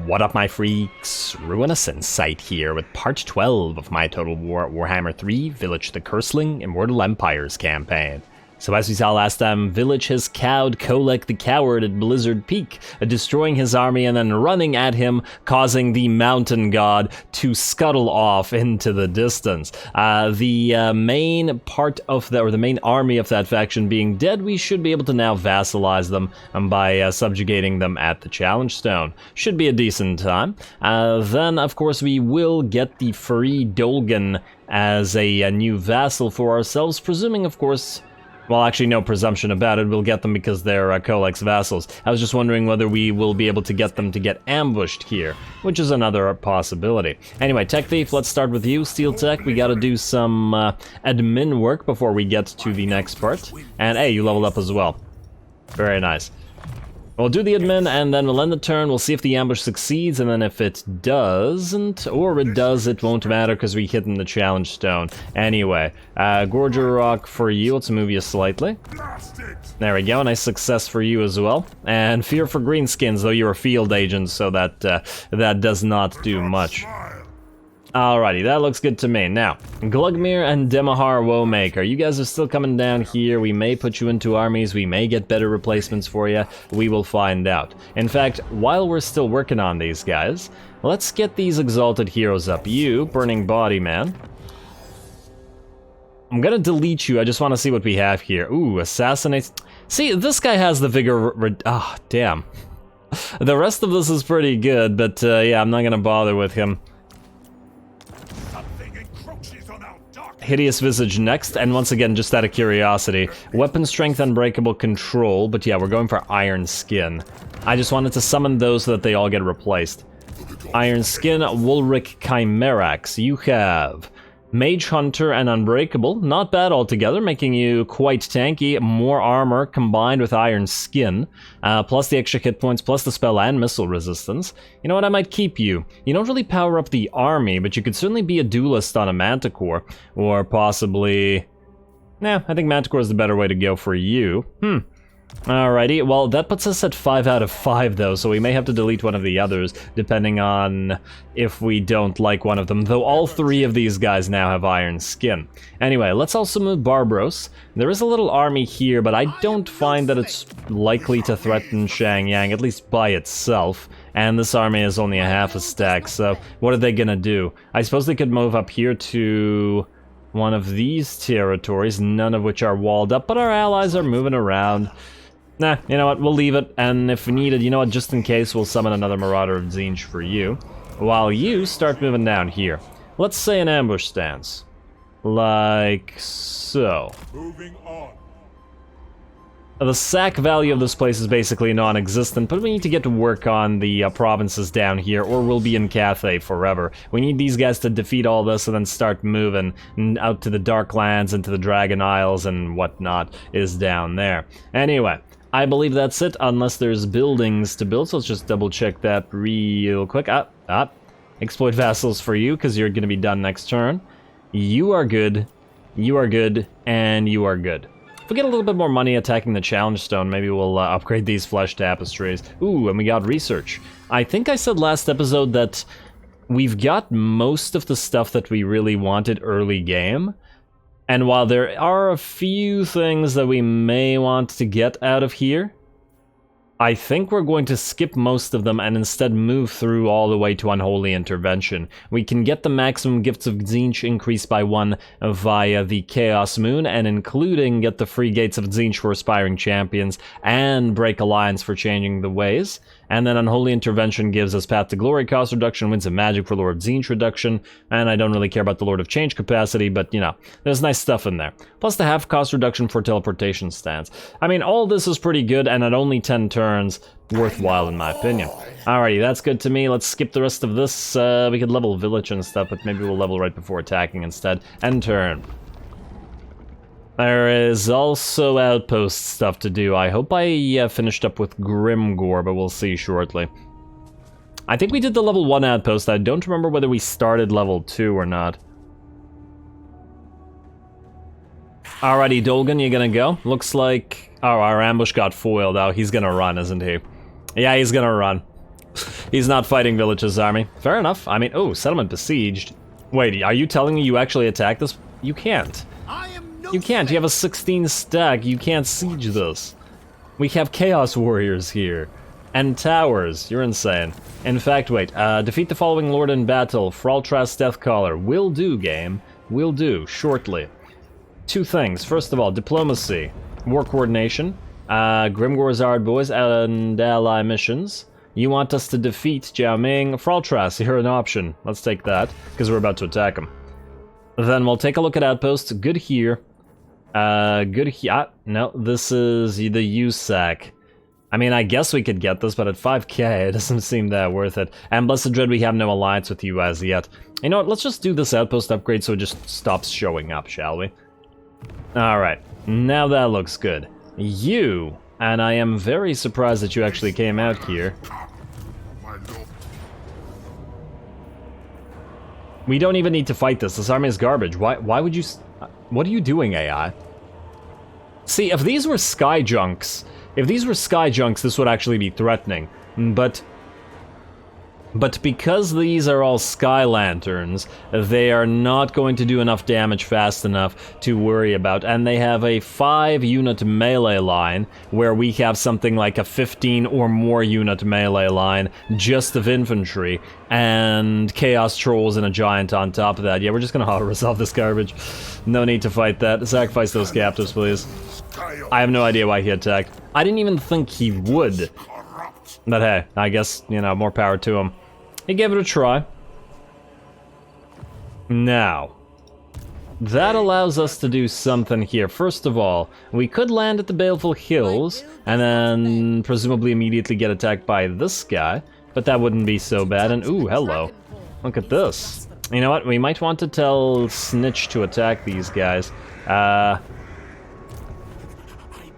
What up, my freaks? RuinusInsight here with part 12 of my Total Warhammer 3 Vilitch the Curseling Immortal Empires campaign. So as we saw last time, Vilitch has cowed Kolek the Coward at Blizzard Peak, destroying his army and then running at him, causing the Mountain God to scuttle off into the distance. The main part of the main army of that faction being dead, we should be able to now vassalize them by subjugating them at the Challenge Stone. Should be a decent time. Then, of course, we will get the free Dolgan as a new vassal for ourselves, presuming, of course. Well, actually, no presumption about it. We'll get them because they're Kolek's vassals. I was just wondering whether we will be able to get them to get ambushed here, which is another possibility. Anyway, Tech Thief, let's start with you. Steel Tech, we gotta do some admin work before we get to the next part. And hey, you leveled up as well. Very nice. We'll do the admin, and then we'll end the turn. We'll see if the ambush succeeds, and then if it doesn't, or it does, it won't matter because we hit in the challenge stone. Anyway, Gorger Rock for you. Let's move you slightly. There we go. Nice success for you as well. And Fear for Greenskins, though you're a field agent, so that that does not do much. Alrighty, that looks good to me. Now, Glugmir and Demahar Woemaker, you guys are still coming down here. We may put you into armies, we may get better replacements for you. We will find out. In fact, while we're still working on these guys, let's get these exalted heroes up. You, Burning Body Man. I'm gonna delete you, I just want to see what we have here. Ooh, Assassinates. See, this guy has the vigor. Ah, damn. The rest of this is pretty good, but yeah, I'm not gonna bother with him. Hideous Visage next, and once again, just out of curiosity, Weapon Strength, Unbreakable, Control, but yeah, we're going for Iron Skin. I just wanted to summon those so that they all get replaced. Iron Skin, Wulric Chimerax, you have Mage Hunter and Unbreakable, not bad altogether, making you quite tanky. More armor combined with Iron Skin, plus the extra hit points, plus the spell and missile resistance. You know what, I might keep you. You don't really power up the army, but you could certainly be a duelist on a Manticore, or possibly. Nah, I think Manticore is the better way to go for you. Alrighty, well, that puts us at 5 out of 5, though, so we may have to delete one of the others, depending on if we don't like one of them, though all 3 of these guys now have Iron Skin. Anyway, let's also move Barbros. There is a little army here, but I don't find that it's likely to threaten Shangyang, at least by itself, and this army is only a half a stack, so what are they gonna do? I suppose they could move up here to one of these territories, none of which are walled up, but our allies are moving around. Nah, you know what, we'll leave it, and if needed, you know what, just in case, we'll summon another Marauder of Tzeentch for you, while you start moving down here. Let's say an ambush stance. Like so. Moving on. The sack value of this place is basically non-existent, but we need to get to work on the provinces down here, or we'll be in Cathay forever. We need these guys to defeat all this and then start moving out to the Darklands and to the Dragon Isles and whatnot is down there. Anyway, I believe that's it, unless there's buildings to build, so let's just double check that real quick. Exploit vassals for you, because you're going to be done next turn. You are good, and you are good. If we get a little bit more money attacking the Challenge Stone, maybe we'll upgrade these Flesh Tapestries. Ooh, and we got Research. I think I said last episode that we've got most of the stuff that we really wanted early game. And while there are a few things that we may want to get out of here, I think we're going to skip most of them and instead move through all the way to Unholy Intervention. We can get the maximum gifts of Tzeentch increased by 1 via the Chaos Moon, and including get the free gates of Tzeentch for Aspiring Champions, and Break Alliance for Changing the Ways. And then Unholy Intervention gives us Path to Glory cost reduction, Winds of Magic for Lord of Tzeentch reduction, and I don't really care about the Lord of Change capacity, but you know, there's nice stuff in there. Plus the half cost reduction for Teleportation stance. I mean, all this is pretty good, and at only 10 turns, worthwhile in my opinion. Alrighty, that's good to me. Let's skip the rest of this. We could level Vilitch and stuff, but maybe we'll level right before attacking instead. End turn. There is also outpost stuff to do. I hope I finished up with Grimgore, but we'll see shortly. I think we did the level 1 outpost. I don't remember whether we started level 2 or not. Alrighty, Dolgan, you gonna go? Looks like... Oh, our ambush got foiled. Oh, he's gonna run, isn't he? Yeah, he's gonna run. He's not fighting Vilitch's army. Fair enough. I mean, oh, settlement besieged. Wait, are you telling me you actually attack this? You can't. You can't. You have a 16 stack. You can't siege this. We have Chaos Warriors here. And towers. You're insane. In fact, wait. Defeat the following lord in battle. Thraltras Deathcaller. Will do, game. Will do. Shortly. Two things. First of all, diplomacy. War coordination. Grimgor's Ard Boys and ally missions. You want us to defeat Jiao Ming. Thraltras, you're an option. Let's take that, because we're about to attack him. Then we'll take a look at outposts. Good here. Good here. No, this is the USAC. I mean, I guess we could get this, but at 5k, it doesn't seem that worth it. And Blessed Dread, we have no alliance with you as yet. You know what, let's just do this outpost upgrade so it just stops showing up, shall we? Alright, now that looks good. You, and I am very surprised that you actually came out here. We don't even need to fight this. This army is garbage. Why would you... What are you doing, AI? See, if these were sky junks... If these were sky junks, this would actually be threatening. But because these are all sky lanterns, they are not going to do enough damage fast enough to worry about. And they have a 5-unit melee line, where we have something like a 15 or more unit melee line, just of infantry, and chaos trolls and a giant on top of that. Yeah, we're just gonna auto-resolve this garbage. No need to fight that. Sacrifice those captives, please. I have no idea why he attacked. I didn't even think he would. But hey, I guess, you know, more power to him. He gave it a try. Now, that allows us to do something here. First of all, we could land at the Baleful Hills, and then presumably immediately get attacked by this guy, but that wouldn't be so bad. And ooh, hello. Look at this. You know what, we might want to tell Tzeentch to attack these guys.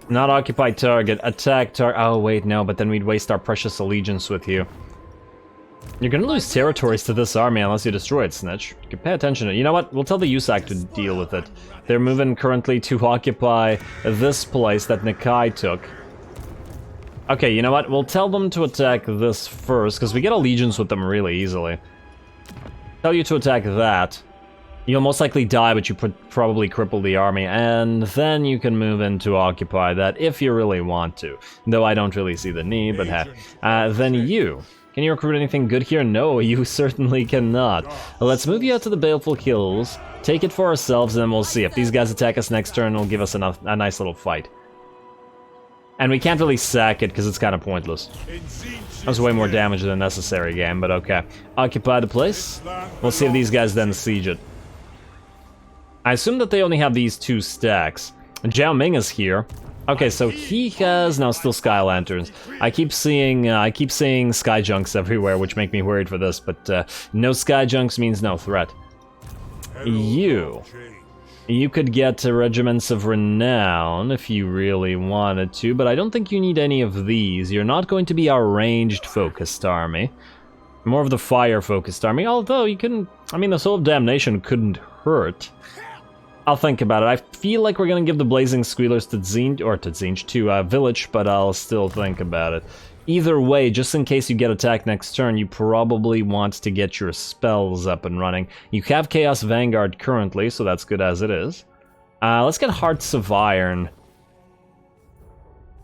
Not occupy target, attack target. Oh wait, no, but then we'd waste our precious allegiance with you. You're gonna lose territories to this army unless you destroy it, Tzeentch. You can pay attention to it. You know what? We'll tell the USAC to deal with it. They're moving currently to occupy this place that Nikai took. Okay, you know what? We'll tell them to attack this first, because we get allegiance with them really easily. Tell you to attack that. You'll most likely die, but you probably cripple the army, and then you can move in to occupy that if you really want to. Though I don't really see the need, but hey. Then you. Can you recruit anything good here? No, you certainly cannot. Let's move you out to the Baleful Hills, take it for ourselves, and then we'll see. If these guys attack us next turn, it'll give us a nice little fight. And we can't really sack it, because it's kind of pointless. That was way more damage than necessary, game, but okay. Occupy the place. We'll see if these guys then siege it. I assume that they only have these 2 stacks. Jiao Ming is here. Okay, so he has now still sky lanterns. I keep seeing sky junks everywhere, which make me worried for this. But no sky junks means no threat. You could get regiments of renown if you really wanted to, but I don't think you need any of these. You're not going to be our ranged focused army. More of the fire focused army. Although you couldn't. I mean, the Soul of Damnation couldn't hurt. I'll think about it. I feel like we're gonna give the Blazing Squealers to Tzeentch, to Vilitch, but I'll still think about it. Either way, just in case you get attacked next turn, you probably want to get your spells up and running. You have Chaos Vanguard currently, so that's good as it is. Let's get Hearts of Iron.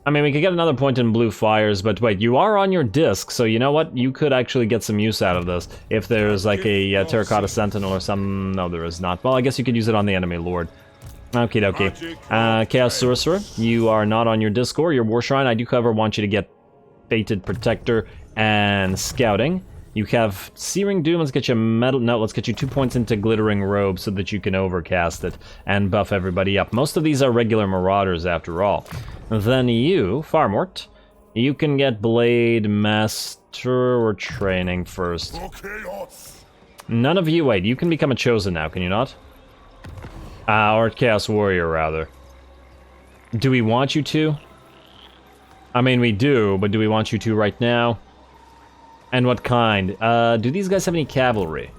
I mean, we could get another point in Blue Fires, but wait, you are on your disc, so you know what? You could actually get some use out of this. If there's like a Terracotta Sentinel or some... No, there is not. Well, I guess you could use it on the enemy lord. Okie dokie. Chaos Sorcerer, you are not on your disc or your War Shrine. I do, however, want you to get Fated Protector and Scouting. You have Searing Doom, let's get you Metal... No, let's get you 2 points into Glittering Robe so that you can overcast it and buff everybody up. Most of these are regular Marauders after all. Then you, Farmort, you can get Blade Master or Training first. None of you, wait, you can become a Chosen now, can you not? Or Chaos Warrior, rather. Do we want you to? I mean, we do, but do we want you to right now? And what kind? Do these guys have any cavalry?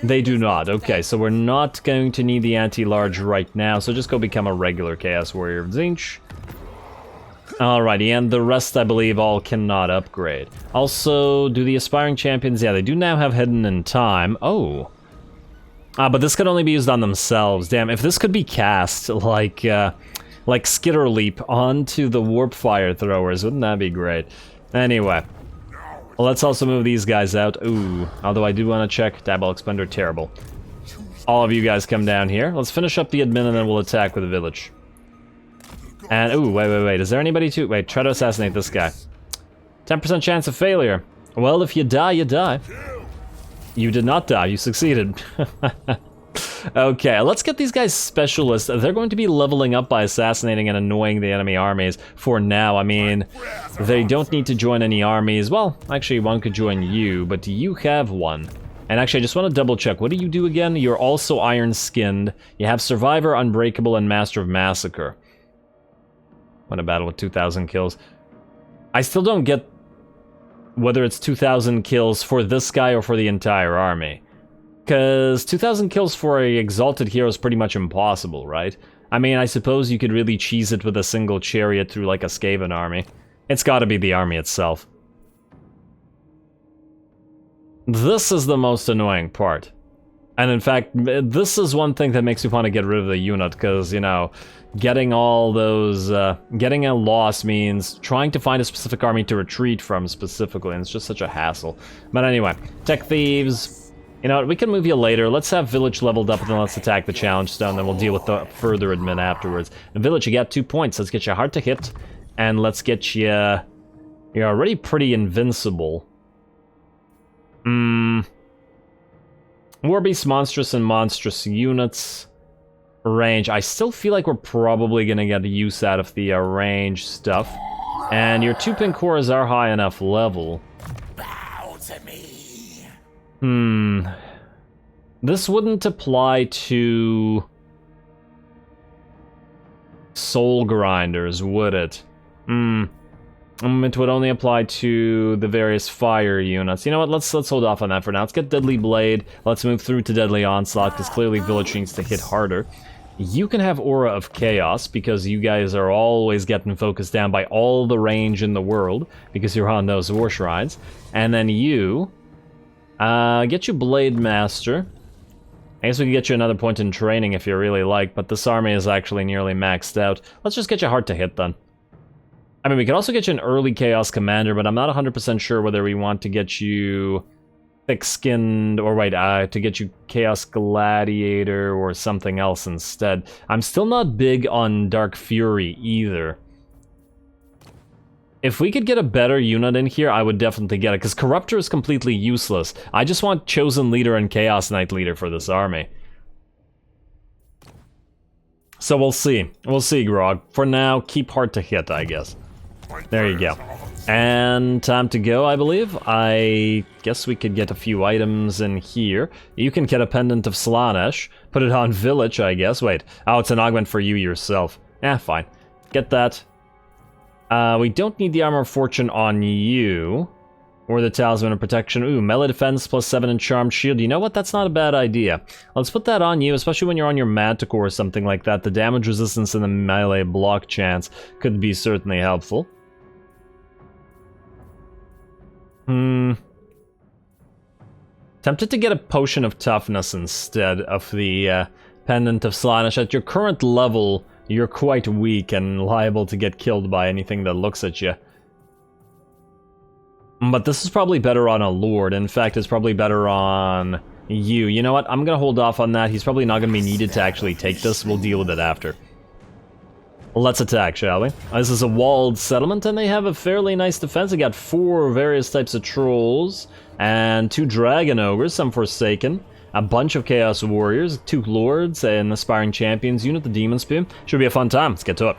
They do not. Okay, so we're not going to need the anti-large right now, so just go become a regular Chaos Warrior of Tzeentch. Alrighty, and the rest, I believe, all cannot upgrade. Also, do the aspiring champions... Yeah, they do now have hidden in time. Oh. But this could only be used on themselves. Damn, if this could be cast, like Skitter Leap onto the Warp Fire Throwers, wouldn't that be great? Anyway. Let's also move these guys out. Ooh, although I do want to check. Dabble Expender, terrible. All of you guys come down here. Let's finish up the admin and then we'll attack with the Vilitch. And, ooh, wait. Is there anybody to... Wait, try to assassinate this guy. 10% chance of failure. Well, if you die, you die. You did not die, you succeeded. Okay, let's get these guys specialists. They're going to be leveling up by assassinating and annoying the enemy armies for now. I mean, they don't need to join any armies. Well, actually, one could join you, but you have one. And actually, I just want to double check. What do you do again? You're also iron-skinned. You have Survivor, Unbreakable, and Master of Massacre. Won a battle with 2,000 kills. I still don't get whether it's 2,000 kills for this guy or for the entire army. Because 2,000 kills for a exalted hero is pretty much impossible, right? I mean, I suppose you could really cheese it with a single chariot through like a Skaven army. It's gotta be the army itself. This is the most annoying part. And in fact, this is one thing that makes me want to get rid of the unit, because, you know, getting all those, getting a loss means trying to find a specific army to retreat from specifically, and it's just such a hassle. But anyway, Tech Thieves. You know what, we can move you later. Let's have Vilitch leveled up and then let's attack the Challenge Stone, then we'll deal with the further admin afterwards. And Vilitch, you got 2 points. Let's get you hard to hit, and let's get you... You're already pretty invincible. Warbeast, Monstrous, and Monstrous units. Range. I still feel like we're probably gonna get use out of the range stuff. And your 2 pink cores are high enough level. Bow to me. This wouldn't apply to Soul Grinders, would it? It would only apply to the various fire units. You know what, let's hold off on that for now. Let's get Deadly Blade. Let's move through to Deadly Onslaught, because clearly Vilitch needs to hit harder. You can have Aura of Chaos, because you guys are always getting focused down by all the range in the world, because you're on those War Shrines. And then you... get you Blade Master. I guess we can get you another point in training if you really like, but this army is actually nearly maxed out. Let's just get you hard to hit then. I mean, we could also get you an early Chaos Commander, but I'm not 100% sure whether we want to get you thick-skinned, or wait, to get you Chaos Gladiator or something else instead. I'm still not big on Dark Fury either. If we could get a better unit in here, I would definitely get it, because Corruptor is completely useless. I just want Chosen Leader and Chaos Knight Leader for this army. So we'll see. We'll see, Grog. For now, keep hard to hit, I guess. There you go. And time to go, I believe. I guess we could get a few items in here. You can get a Pendant of Slaanesh. Put it on Vilitch, I guess. Wait. Oh, it's an augment for you yourself. Fine. Get that. We don't need the Armor of Fortune on you. Or the Talisman of Protection. Ooh, melee defense plus 7 and Charmed Shield. You know what? That's not a bad idea. Let's put that on you, especially when you're on your Manticore or something like that. The damage resistance and the melee block chance could be certainly helpful. Tempted to get a Potion of Toughness instead of the Pendant of Slaanesh. At your current level, you're quite weak and liable to get killed by anything that looks at you. But this is probably better on a Lord. In fact, it's probably better on you. You know what? I'm gonna hold off on that. He's probably not gonna be needed to actually take this. We'll deal with it after. Let's attack, shall we? This is a walled settlement, and they have a fairly nice defense. They got 4 various types of trolls, and 2 dragon ogres, some Forsaken, a bunch of Chaos Warriors, 2 Lords, and Aspiring Champions unit, the Demon Spear. Should be a fun time. Let's get to it.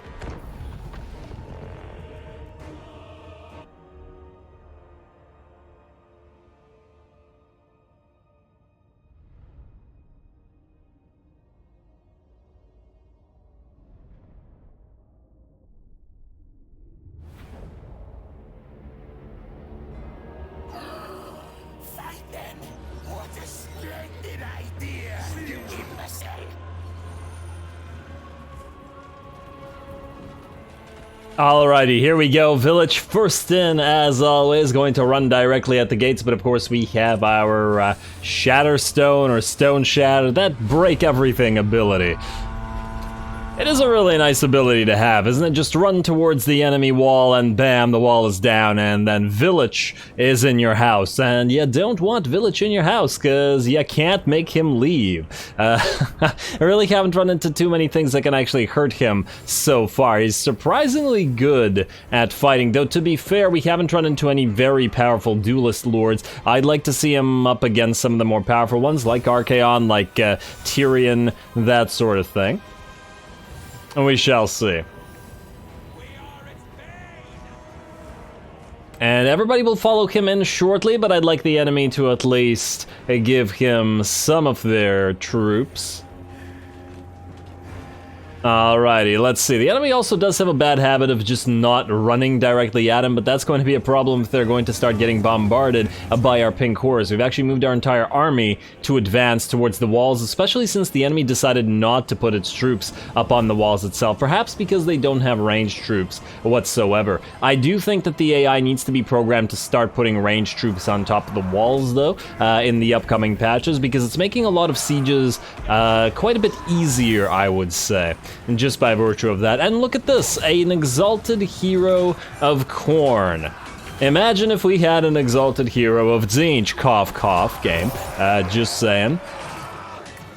Alrighty, here we go. Vilitch first in, as always, going to run directly at the gates, but of course we have our Shatter Stone or Stone Shatter, that break everything ability. It is a really nice ability to have, isn't it? Just run towards the enemy wall and bam, the wall is down, and then Vilitch is in your house. And you don't want Vilitch in your house, because you can't make him leave. I really haven't run into too many things that can actually hurt him so far. He's surprisingly good at fighting, though to be fair, we haven't run into any very powerful duelist lords. I'd like to see him up against some of the more powerful ones, like Archaon, like Tyrion, that sort of thing. We shall see. And everybody will follow him in shortly, but I'd like the enemy to at least give him some of their troops. Alrighty, let's see. The enemy also does have a bad habit of just not running directly at him, but that's going to be a problem if they're going to start getting bombarded by our pink horrors. We've actually moved our entire army to advance towards the walls, especially since the enemy decided not to put its troops up on the walls itself, perhaps because they don't have ranged troops whatsoever. I do think that the AI needs to be programmed to start putting ranged troops on top of the walls, though, in the upcoming patches, because it's making a lot of sieges quite a bit easier, I would say. And just by virtue of that. And look at this, an exalted hero of Khorne. Imagine if we had an exalted hero of Tzeentch, cough cough game, just saying.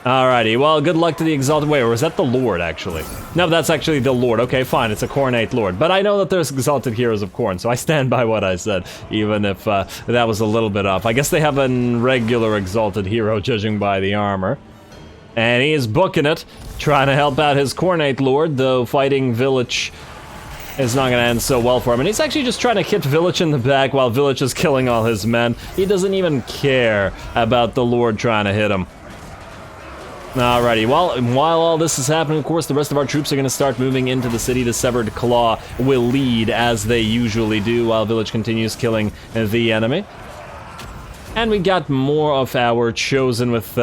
Alrighty, well, good luck to the exalted, wait, or is that the Lord, actually? No, that's actually the Lord, okay, fine, it's a Khornate Lord. But I know that there's exalted heroes of Khorne, so I stand by what I said, even if that was a little bit off. I guess they have a regular exalted hero, judging by the armor. And he is booking it, trying to help out his Khornate Lord, though fighting Vilitch is not going to end so well for him. And he's actually just trying to hit Vilitch in the back while Vilitch is killing all his men. He doesn't even care about the Lord trying to hit him. Alrighty, well, while all this is happening, of course, the rest of our troops are going to start moving into the city. The Severed Claw will lead, as they usually do, while Vilitch continues killing the enemy. And we got more of our Chosen with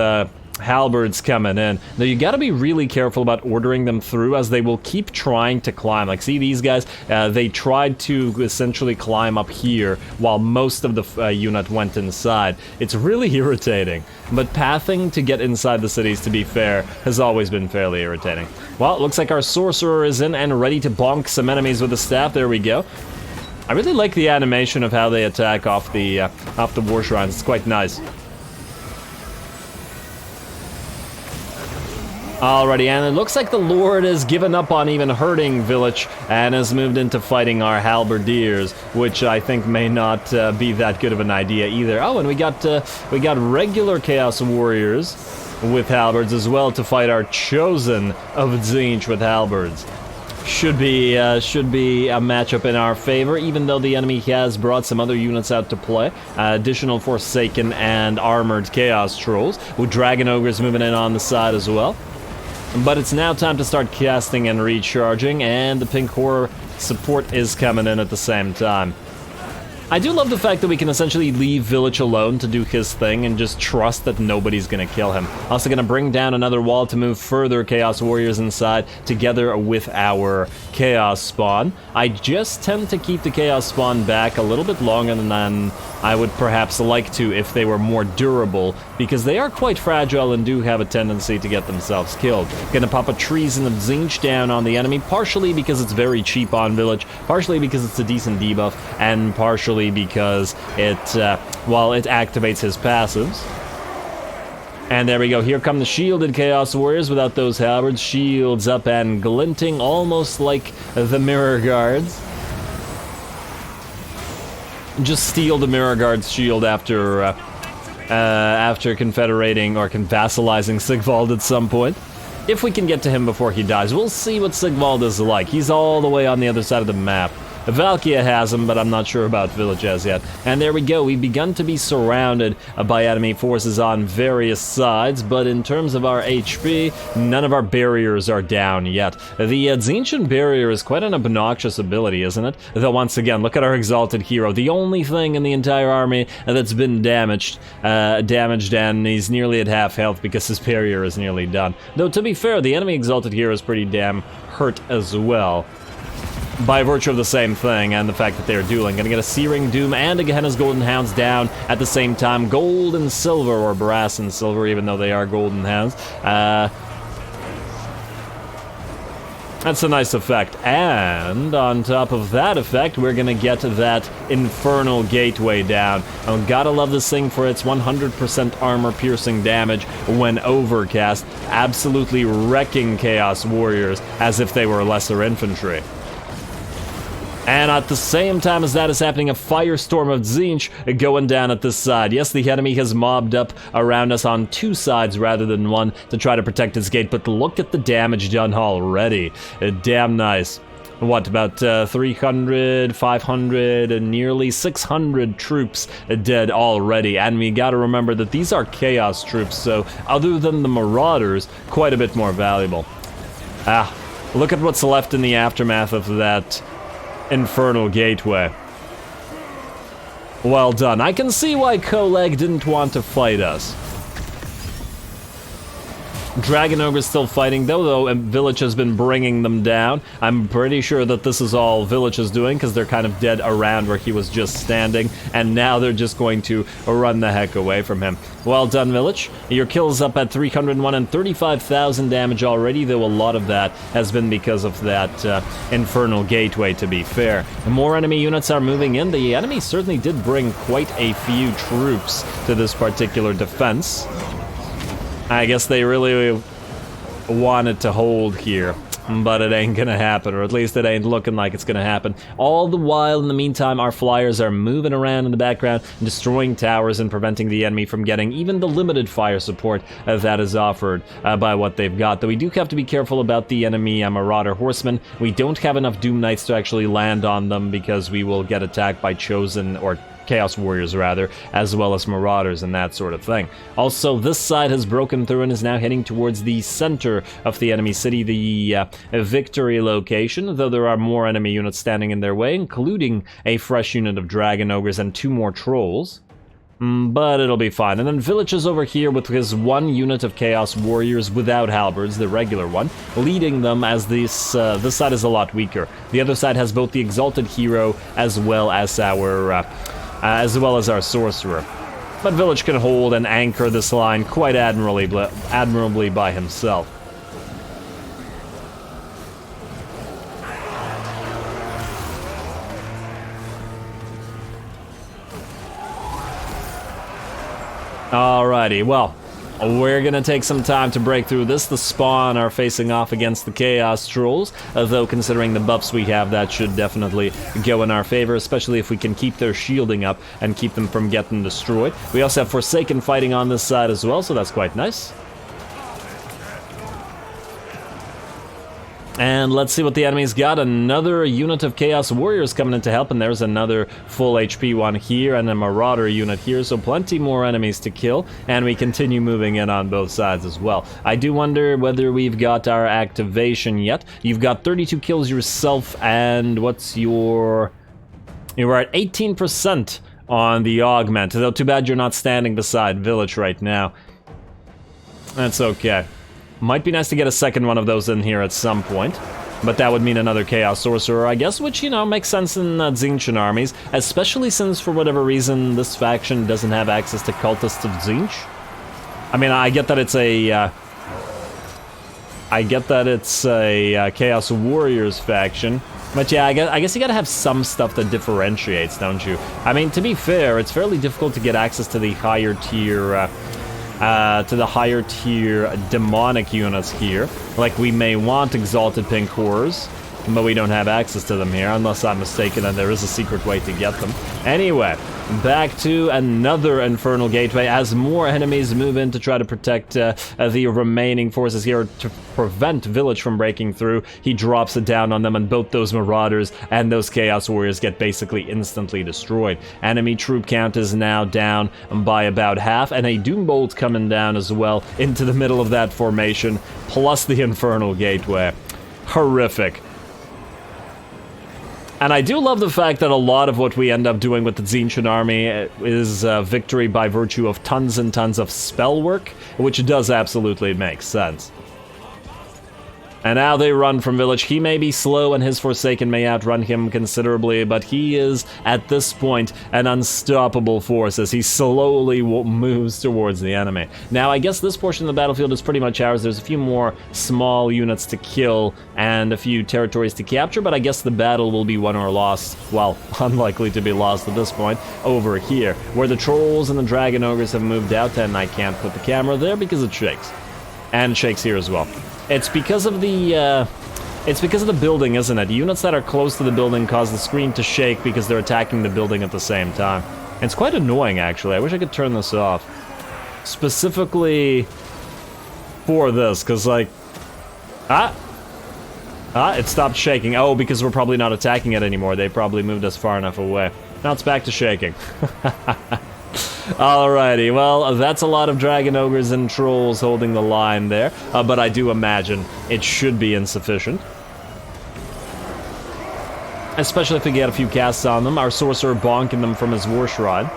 halberds coming in. Now you gotta be really careful about ordering them through, as they will keep trying to climb. Like, see these guys? They tried to essentially climb up here while most of the unit went inside. It's really irritating. But pathing to get inside the cities, to be fair, has always been fairly irritating. Well, it looks like our sorcerer is in and ready to bonk some enemies with a staff. There we go. I really like the animation of how they attack off the war shrines. It's quite nice. Alrighty, and it looks like the Lord has given up on even hurting Vilitch and has moved into fighting our halberdiers, which I think may not be that good of an idea either. Oh, and we got regular Chaos Warriors with halberds as well to fight our Chosen of Tzeentch with halberds. Should be a matchup in our favor, even though the enemy has brought some other units out to play. Additional Forsaken and Armored Chaos Trolls, with Dragon Ogres moving in on the side as well. But it's now time to start casting and recharging, and the Pink Horror support is coming in at the same time. I do love the fact that we can essentially leave Vilitch alone to do his thing and just trust that nobody's gonna kill him. Also gonna bring down another wall to move further Chaos Warriors inside together with our Chaos Spawn. I just tend to keep the Chaos Spawn back a little bit longer than I would perhaps like to if they were more durable, because they are quite fragile and do have a tendency to get themselves killed. Gonna pop a Treason of Tzeentch down on the enemy, partially because it's very cheap on Vilitch, partially because it's a decent debuff, and partially because it activates his passives. And there we go, here come the shielded Chaos Warriors without those halberds, shields up and glinting, almost like the Mirror Guards. Just steal the Mirror Guard's shield after confederating or vassalizing Sigvald at some point. If we can get to him before he dies, we'll see what Sigvald is like. He's all the way on the other side of the map. Valkia has him, but I'm not sure about Vilitch as yet. And there we go, we've begun to be surrounded by enemy forces on various sides, but in terms of our HP, none of our barriers are down yet. The Tzeentch barrier is quite an obnoxious ability, isn't it? Though once again, look at our exalted hero, the only thing in the entire army that's been damaged, and he's nearly at half health because his barrier is nearly done. Though to be fair, the enemy exalted hero is pretty damn hurt as well. by virtue of the same thing and the fact that they are dueling. Gonna get a Searing Doom and a Gehenna's Golden Hounds down at the same time. Gold and silver, or brass and silver, even though they are Golden Hounds. That's a nice effect. And on top of that effect, we're gonna get that Infernal Gateway down. Oh, gotta love this thing for its 100% armor-piercing damage when overcast, absolutely wrecking Chaos Warriors as if they were lesser infantry. And at the same time as that is happening, a firestorm of Tzeentch going down at this side. Yes, the enemy has mobbed up around us on two sides rather than one to try to protect its gate, but look at the damage done already. Damn nice. What, about 300, 500, and nearly 600 troops dead already. And we gotta remember that these are Chaos troops, so other than the Marauders, quite a bit more valuable. Look at what's left in the aftermath of that Infernal Gateway. Well done. I can see why Koleg didn't want to fight us. Dragon Ogre's still fighting though Vilitch has been bringing them down. I'm pretty sure that this is all Vilitch is doing because they're kind of dead around where he was just standing, and now they're just going to run the heck away from him. Well done, Vilitch. Your kill's up at 301 and 35,000 damage already, though a lot of that has been because of that Infernal Gateway, to be fair. More enemy units are moving in. The enemy certainly did bring quite a few troops to this particular defense. I guess they really wanted to hold here, but it ain't gonna happen, or at least it ain't looking like it's gonna happen. All the while, in the meantime, our flyers are moving around in the background, destroying towers and preventing the enemy from getting even the limited fire support that is offered by what they've got. Though we do have to be careful about the enemy Marauder Horsemen. We don't have enough Doom Knights to actually land on them because we will get attacked by Chosen, or Chaos Warriors rather, as well as Marauders and that sort of thing. Also, this side has broken through and is now heading towards the center of the enemy city, the Victory location, though there are more enemy units standing in their way, including a fresh unit of Dragon Ogres and 2 more Trolls. But it'll be fine. And then Vilitch is over here with his 1 unit of Chaos Warriors without halberds, the regular one, leading them as this side is a lot weaker. The other side has both the Exalted Hero as well as our Sorcerer. But Vilitch can hold and anchor this line quite admirably by himself. Alrighty, well, we're gonna take some time to break through this. The Spawn are facing off against the Chaos Trolls, though considering the buffs we have, that should definitely go in our favor, especially if we can keep their shielding up and keep them from getting destroyed. We also have Forsaken fighting on this side as well, so that's quite nice. And let's see what the enemy's got. Another unit of Chaos Warriors coming in to help, and there's another full HP one here and a Marauder unit here, so plenty more enemies to kill, and we continue moving in on both sides as well. I do wonder whether we've got our activation yet. You've got 32 kills yourself, and what's your... You're at 18% on the augment, though too bad you're not standing beside Vilitch right now. That's okay. Might be nice to get a second one of those in here at some point, but that would mean another Chaos Sorcerer, I guess, which, you know, makes sense in Tzeentchian armies, especially since, for whatever reason, this faction doesn't have access to Cultists of Tzeentch. I mean, I get that it's a Chaos Warriors faction, but yeah, I guess you gotta have some stuff that differentiates, don't you? I mean, to be fair, it's fairly difficult to get access to the higher tier demonic units here. Like, we may want Exalted Pink Horrors, but we don't have access to them here, unless I'm mistaken and there is a secret way to get them. Anyway, back to another Infernal Gateway as more enemies move in to try to protect the remaining forces here to prevent Vilitch from breaking through. He drops it down on them, and both those Marauders and those Chaos Warriors get basically instantly destroyed. Enemy troop count is now down by about half, and a Doombolt coming down as well into the middle of that formation, plus the Infernal Gateway. Horrific. And I do love the fact that a lot of what we end up doing with the Tzeentchian army is victory by virtue of tons and tons of spell work, which does absolutely make sense. And now they run from Vilitch. He may be slow and his Forsaken may outrun him considerably, but he is, at this point, an unstoppable force as he slowly moves towards the enemy. Now, I guess this portion of the battlefield is pretty much ours. There's a few more small units to kill and a few territories to capture, but I guess the battle will be won or lost, well, unlikely to be lost at this point, over here, where the trolls and the dragon ogres have moved out, and I can't put the camera there because it shakes. And it shakes here as well. It's because of the building, isn't it? Units that are close to the building cause the screen to shake because they're attacking the building at the same time. It's quite annoying, actually. I wish I could turn this off. Specifically for this, because, like... it stopped shaking. Oh, because we're probably not attacking it anymore. They probably moved us far enough away. Now it's back to shaking. Alrighty, well, that's a lot of dragon ogres and trolls holding the line there, but I do imagine it should be insufficient. Especially if we get a few casts on them, our sorcerer bonking them from his war shrine.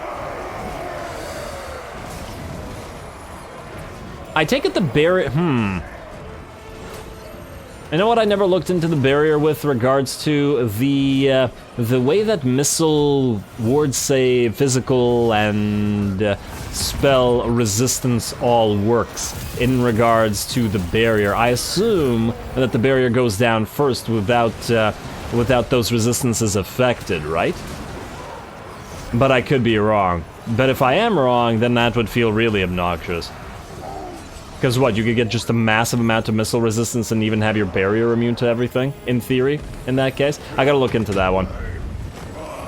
I take it the barrier, You know what I never looked into the barrier with regards to the way that missile, ward save, physical, and spell resistance all works in regards to the barrier. I assume that the barrier goes down first without those resistances affected, right? But I could be wrong. But if I am wrong, then that would feel really obnoxious. Because what, you could get just a massive amount of missile resistance and even have your barrier immune to everything, in theory, in that case? I gotta look into that one.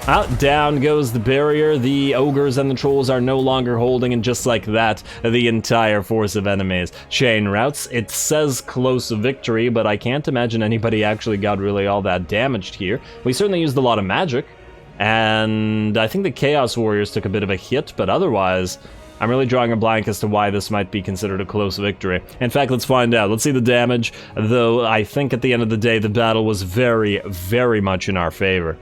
Out, down goes the barrier, the ogres and the trolls are no longer holding, and just like that, the entire force of enemies. Chain routes, it says close victory, but I can't imagine anybody actually got really all that damaged here. We certainly used a lot of magic, and I think the Chaos Warriors took a bit of a hit, but otherwise... I'm really drawing a blank as to why this might be considered a close victory. In fact, let's find out. Let's see the damage, though I think at the end of the day, the battle was very, very much in our favor.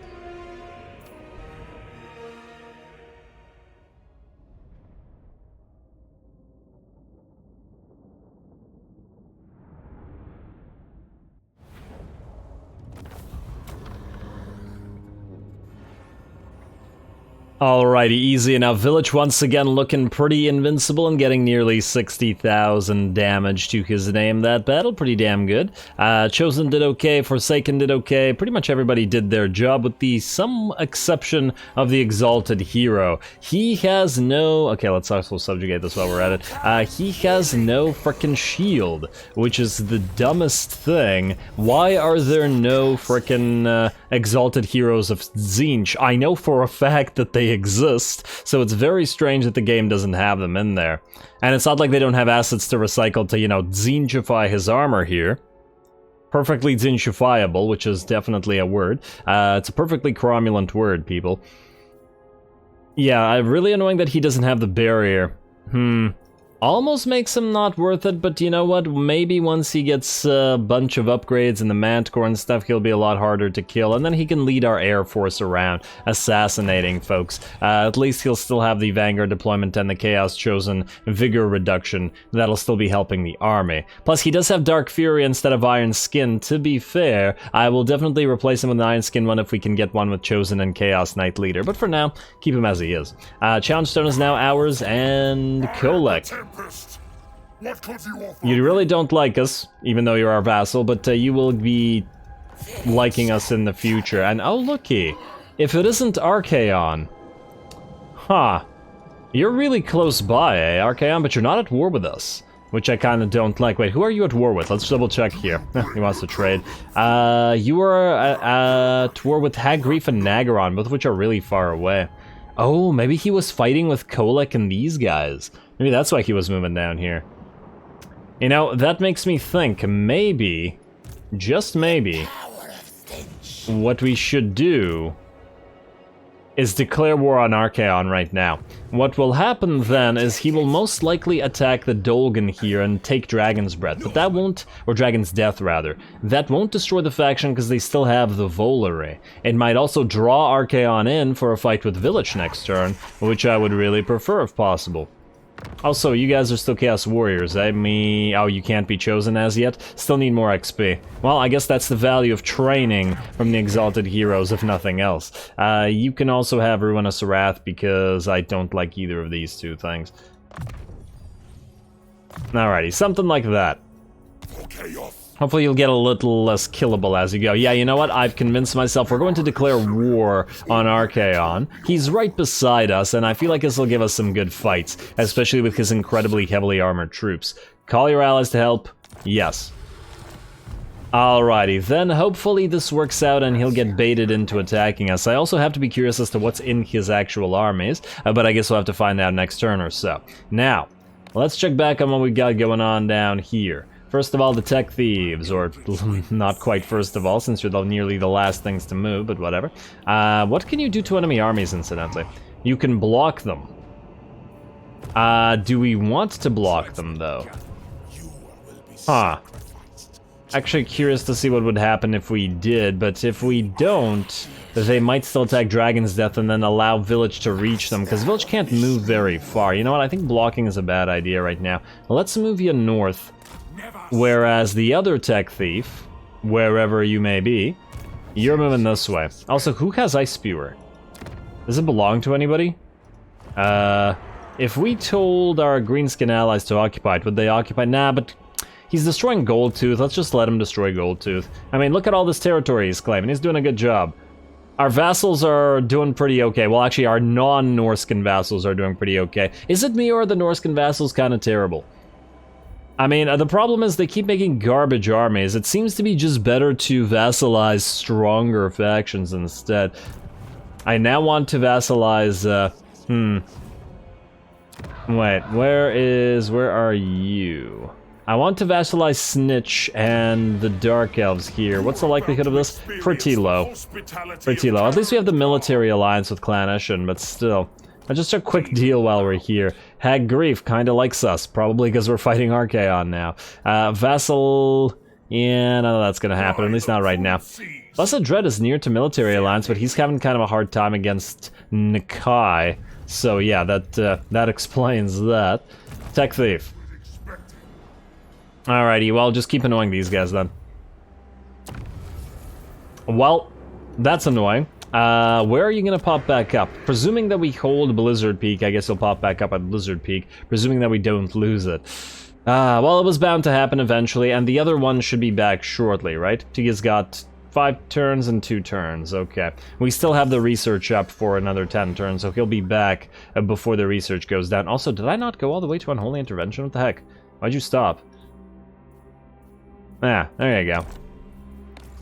Alrighty, easy. Now Vilitch once again looking pretty invincible and getting nearly 60,000 damage to his name. That battle, pretty damn good. Chosen did okay, Forsaken did okay. Pretty much everybody did their job with the some exception of the Exalted Hero. He has no... Okay, let's also subjugate this while we're at it. He has no frickin' shield, which is the dumbest thing. Why are there no frickin' Exalted Heroes of Tzeentch? I know for a fact that they exist, so it's very strange that the game doesn't have them in there. And it's not like they don't have assets to recycle to, you know, Tzeentchify his armor here. Perfectly Tzeentchifiable, which is definitely a word. It's a perfectly cromulent word, people. Yeah, really annoying that he doesn't have the barrier. Almost makes him not worth it, but you know what? Maybe once he gets a bunch of upgrades in the Mantcore and stuff, he'll be a lot harder to kill, and then he can lead our Air Force around, assassinating folks. At least he'll still have the Vanguard deployment and the Chaos Chosen Vigor reduction. That'll still be helping the army. Plus, he does have Dark Fury instead of Iron Skin. To be fair, I will definitely replace him with an Iron Skin one if we can get one with Chosen and Chaos Knight Leader, but for now, keep him as he is. Challenge Stone is now ours, and Kolek. You really don't like us, even though you're our vassal, but you will be liking us in the future. And oh looky, if it isn't Archaon. Huh. You're really close by, eh, Archaon, but you're not at war with us. Which I kind of don't like. Wait, who are you at war with? Let's double check here. He wants to trade. You are at war with Hagrief and Nagaron, both of which are really far away. Oh, maybe he was fighting with Kolek and these guys. Maybe that's why he was moving down here. You know, that makes me think, maybe, just maybe, what we should do is declare war on Archaon right now. What will happen then is he will most likely attack the Dolgan here and take Dragon's Breath, but that won't, or Dragon's Death rather, that won't destroy the faction because they still have the Volare. It might also draw Archaon in for a fight with Vilitch next turn, which I would really prefer if possible. Also, you guys are still Chaos Warriors, eh? Oh, you can't be chosen as yet? Still need more XP. Well, I guess that's the value of training from the Exalted Heroes, if nothing else. You can also have Ruinous Wrath, because I don't like either of these two things. Alrighty, something like that. Hopefully you'll get a little less killable as you go. Yeah, you know what? I've convinced myself we're going to declare war on Archaon. He's right beside us, and I feel like this will give us some good fights, especially with his incredibly heavily armored troops. Call your allies to help? Yes. Alrighty, then hopefully this works out and he'll get baited into attacking us. I also have to be curious as to what's in his actual armies, but I guess we'll have to find out next turn or so. Now, let's check back on what we got going on down here. First of all, the Tech Thieves, or not quite first of all, since you're nearly the last things to move, but whatever. What can you do to enemy armies, incidentally? You can block them. Do we want to block them, though? Huh. Actually curious to see what would happen if we did, but if we don't, they might still attack Dragon's Death and then allow Vilitch to reach them, because Vilitch can't move very far. You know what, I think blocking is a bad idea right now. Let's move you north. Whereas the other Tech Thief, wherever you may be, you're moving this way. Also, who has Ice Spewer? Does it belong to anybody? If we told our greenskin allies to occupy it, would they occupy? Nah, but he's destroying Goldtooth. Let's just let him destroy Goldtooth. I mean, look at all this territory he's claiming. He's doing a good job. Our vassals are doing pretty okay. Well, actually, our non-Norscan vassals are doing pretty okay. Is it me or are the Norscan vassals kind of terrible? I mean, the problem is they keep making garbage armies. It seems to be just better to vassalize stronger factions instead. I now want to vassalize, Wait, where are you? I want to vassalize Tzeentch and the Dark Elves here. What's the likelihood of this? Pretty low. Pretty low. At least we have the military alliance with Clan Eshin, but still. Just a quick deal while we're here. Hag Grief kinda likes us, probably because we're fighting Archaon now. Vassal... yeah, none of that's gonna happen, at least not right now. Blessed Dread is near to military alliance, but he's having kind of a hard time against Nikai. So yeah, that explains that. Tech Thief. Alrighty, well, just keep annoying these guys then. Well, that's annoying. Where are you gonna pop back up? Presuming that we hold Blizzard Peak, I guess he'll pop back up at Blizzard Peak, presuming that we don't lose it. Well, it was bound to happen eventually, and the other one should be back shortly, right? Tiga's got 5 turns and 2 turns, okay. We still have the research up for another 10 turns, so he'll be back before the research goes down. Also, did I not go all the way to Unholy Intervention? What the heck? Why'd you stop? Ah, there you go.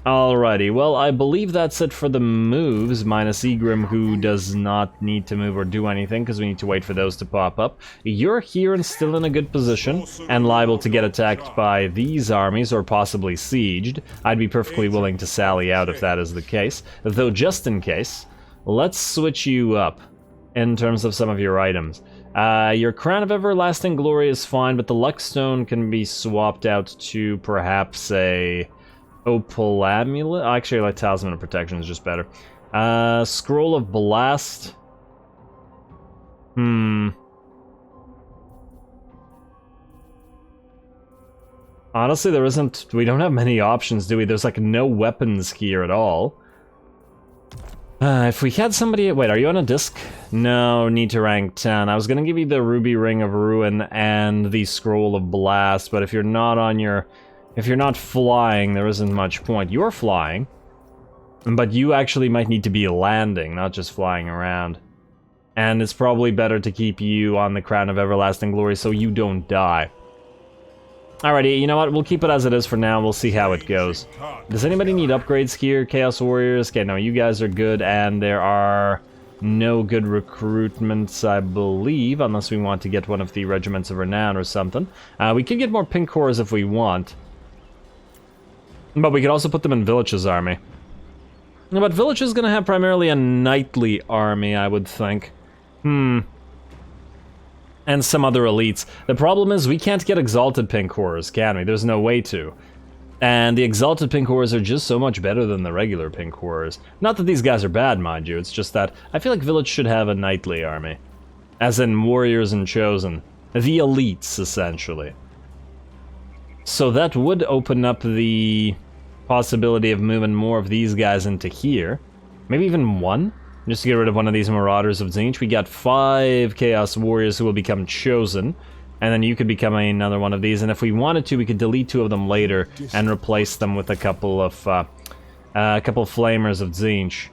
Alrighty, well, I believe that's it for the moves, minus Egrim, who does not need to move or do anything, because we need to wait for those to pop up. You're here and still in a good position, and liable to get attacked by these armies, or possibly sieged. I'd be perfectly willing to sally out if that is the case. Though, just in case, let's switch you up, in terms of some of your items. Your Crown of Everlasting Glory is fine, but the Luckstone can be swapped out to perhaps a... Opal Amulet? Actually, like Talisman of Protection is just better. Scroll of Blast. Honestly, there isn't... we don't have many options, do we? There's like no weapons here at all. If we had somebody... wait, are you on a disc? No, need to rank 10. I was gonna give you the Ruby Ring of Ruin and the Scroll of Blast, but if you're not on your... if you're not flying, there isn't much point. You're flying, but you actually might need to be landing, not just flying around. And it's probably better to keep you on the Crown of Everlasting Glory so you don't die. Alrighty, you know what? We'll keep it as it is for now. We'll see how it goes. Does anybody need upgrades here? Chaos Warriors? Okay, no, you guys are good, and there are no good recruitments, I believe, unless we want to get one of the Regiments of Renown or something. We could get more Pink Corps if we want. But we could also put them in Vilitch's army. But Vilitch is going to have primarily a knightly army, I would think. And some other elites. The problem is we can't get Exalted Pink Corps, can we? There's no way to. And the Exalted Pink Corps are just so much better than the regular Pink Corps. Not that these guys are bad, mind you, it's just that I feel like Vilitch should have a knightly army. As in Warriors and Chosen. the elites, essentially. So that would open up the possibility of moving more of these guys into here. Maybe even one? Just to get rid of one of these Marauders of Tzeentch. We got 5 Chaos Warriors who will become chosen. And then you could become another one of these. And if we wanted to, we could delete 2 of them later and replace them with a couple of Flamers of Tzeentch.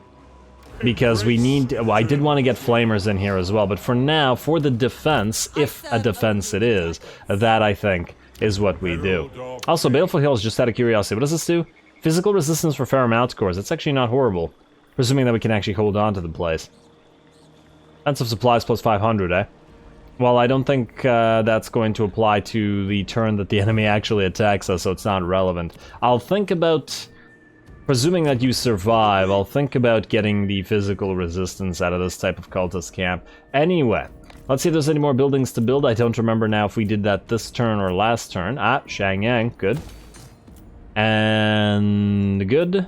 Because we need... Well, I did want to get Flamers in here as well. But for now, for the defense, if a defense it is, that I think is what we do. Also, Baleful Hills, just out of curiosity, what does this do? Physical resistance for Faramount cores. That's actually not horrible. Presuming that we can actually hold on to the place. Defensive supplies plus 500, eh? Well, I don't think that's going to apply to the turn that the enemy actually attacks us, so it's not relevant. I'll think about... Presuming that you survive, I'll think about getting the physical resistance out of this type of cultist camp. Anyway, let's see if there's any more buildings to build. I don't remember now if we did that this turn or last turn. Ah, Shangyang, good. And... good.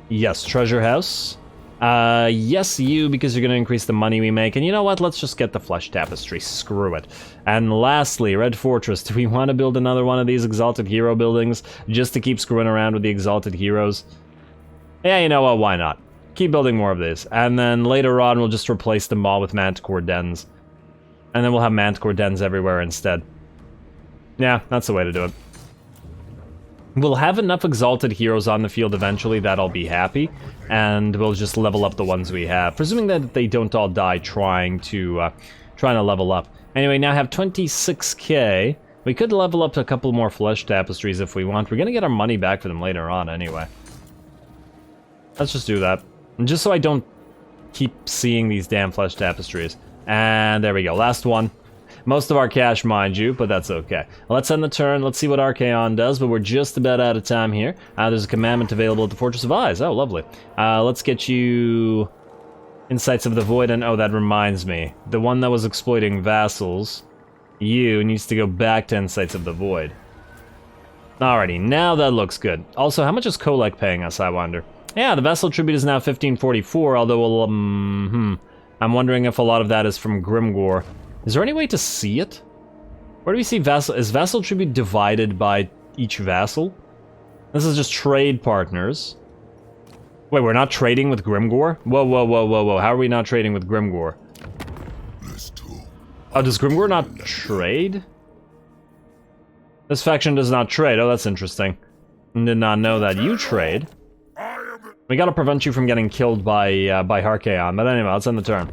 Yes, treasure house. Yes, you, because you're going to increase the money we make. And you know what? Let's just get the flesh tapestry. Screw it. And lastly, Red Fortress. Do we want to build another one of these Exalted Hero buildings just to keep screwing around with the Exalted Heroes? Yeah, you know what? Why not? Keep building more of these. And then later on, we'll just replace them all with Manticore dens. And then we'll have Manticore dens everywhere instead. Yeah, that's the way to do it. We'll have enough Exalted Heroes on the field eventually that I'll be happy, and we'll just level up the ones we have, presuming that they don't all die trying to level up. Anyway, now I have 26k. We could level up to a couple more flesh tapestries if we want. We're gonna get our money back for them later on anyway. Let's just do that, and just so I don't keep seeing these damn flesh tapestries. And there we go, last one. Most of our cash, mind you, but that's okay. Let's end the turn. Let's see what Archaon does, but we're just about out of time here. There's a commandment available at the Fortress of Eyes. Oh, lovely. Let's get you... Insights of the Void, and oh, that reminds me. The one that was exploiting vassals, you, needs to go back to Insights of the Void. Alrighty, now that looks good. Also, how much is Kolek paying us, I wonder? Yeah, the vassal tribute is now 1544, although we'll, I'm wondering if a lot of that is from Grimgor. Is there any way to see it? Where do we see vassal? Is vassal tribute divided by each vassal? This is just trade partners. Wait, we're not trading with Grimgor? Whoa, whoa, whoa, whoa, whoa. How are we not trading with Grimgor? Oh, does Grimgor not trade? This faction does not trade. Oh, that's interesting. Did not know that. You trade. We gotta prevent you from getting killed by Archaon. But anyway, let's end the turn.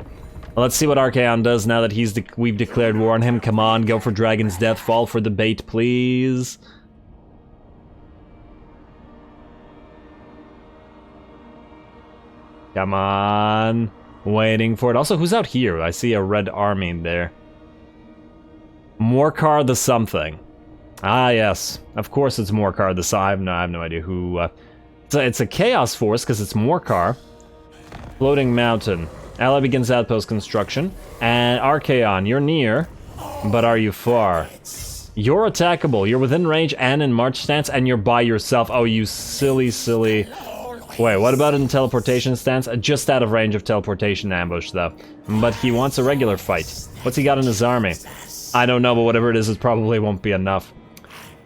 Let's see what Archaon does now that we've declared war on him. Come on, go for Dragon's Death. Fall for the bait, please. Come on. Waiting for it. Also, who's out here? I see a red army there. Morcar the something. Ah, yes. Of course it's Morcar the I have no idea who... It's a Chaos Force, because it's Morcar. Floating Mountain. Ally begins outpost construction. And Archaon, you're near, but are you far? You're attackable. You're within range and in march stance, and you're by yourself. Oh, you silly, silly... Wait, what about in teleportation stance? Just out of range of teleportation ambush, though. But he wants a regular fight. What's he got in his army? I don't know, but whatever it is, it probably won't be enough.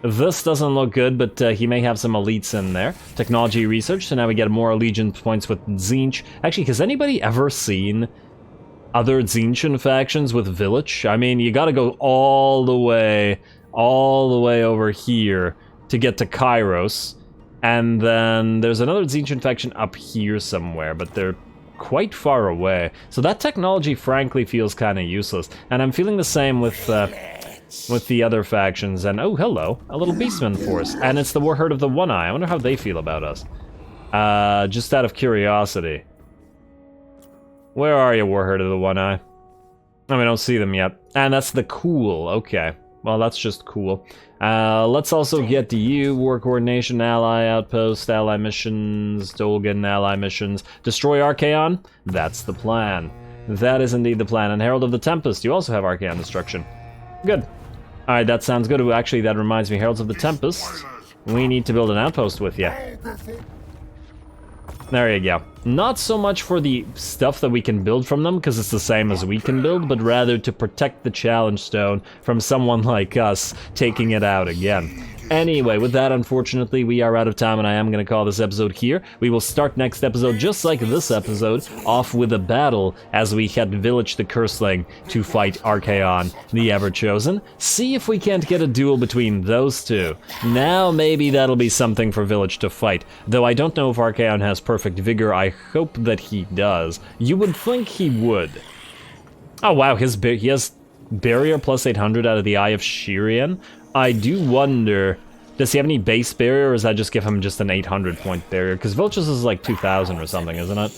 This doesn't look good, but he may have some elites in there. Technology research, so now we get more allegiance points with Tzeentch. Actually, has anybody ever seen other Tzeentchian factions with Vilitch? I mean, you gotta go all the way over here to get to Kairos. And then there's another Tzeentchian faction up here somewhere, but they're quite far away. So that technology, frankly, feels kind of useless. And I'm feeling the same with the other factions. And oh, hello, a little Beastman force. And it's the Warherd of the One Eye. I wonder how they feel about us. Just out of curiosity. Where are you, Warherd of the One Eye? Oh, we don't see them yet. And that's the Cool, okay. Well, that's just cool. Let's also get to you, War Coordination, Ally Outpost, Ally Missions, Dolgan, Ally Missions. Destroy Archaon? That's the plan. That is indeed the plan. And Herald of the Tempest, you also have Archaon Destruction. Good. Alright, that sounds good. Actually, that reminds me, Heralds of the Tempest, we need to build an outpost with you. There you go. Not so much for the stuff that we can build from them, because it's the same as we can build, but rather to protect the challenge stone from someone like us taking it out again. Anyway, with that, unfortunately, we are out of time, and I am going to call this episode here. We will start next episode, just like this episode, off with a battle as we head Vilitch the Curseling to fight Archaon, the Ever-Chosen. See if we can't get a duel between those two. Now maybe that'll be something for Vilitch to fight. Though I don't know if Archaon has perfect vigor, I hope that he does. You would think he would. Oh wow, he has barrier plus 800 out of the Eye of Shirian. I do wonder, does he have any base barrier, or does that just give him just an 800 point barrier? Because Vilitch's is like 2,000 or something, isn't it?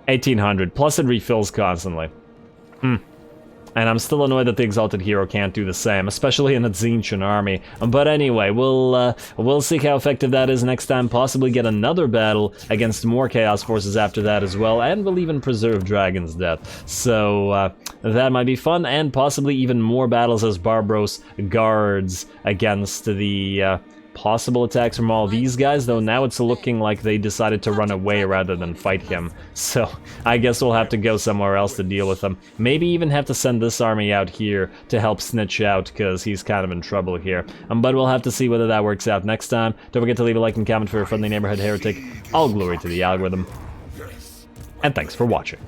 1,800, plus it refills constantly. And I'm still annoyed that the Exalted Hero can't do the same, especially in a Tzeentch army. But anyway, we'll see how effective that is next time, possibly get another battle against more Chaos Forces after that as well, and we'll even preserve Dragon's Death. So, that might be fun, and possibly even more battles as Barbros guards against the possible attacks from all these guys, though now it's looking like they decided to run away rather than fight him. So I guess we'll have to go somewhere else to deal with them. Maybe even have to send this army out here to help Tzeentch out, because he's kind of in trouble here. But we'll have to see whether that works out next time. Don't forget to leave a like and comment for your friendly neighborhood heretic. All glory to the algorithm. And thanks for watching.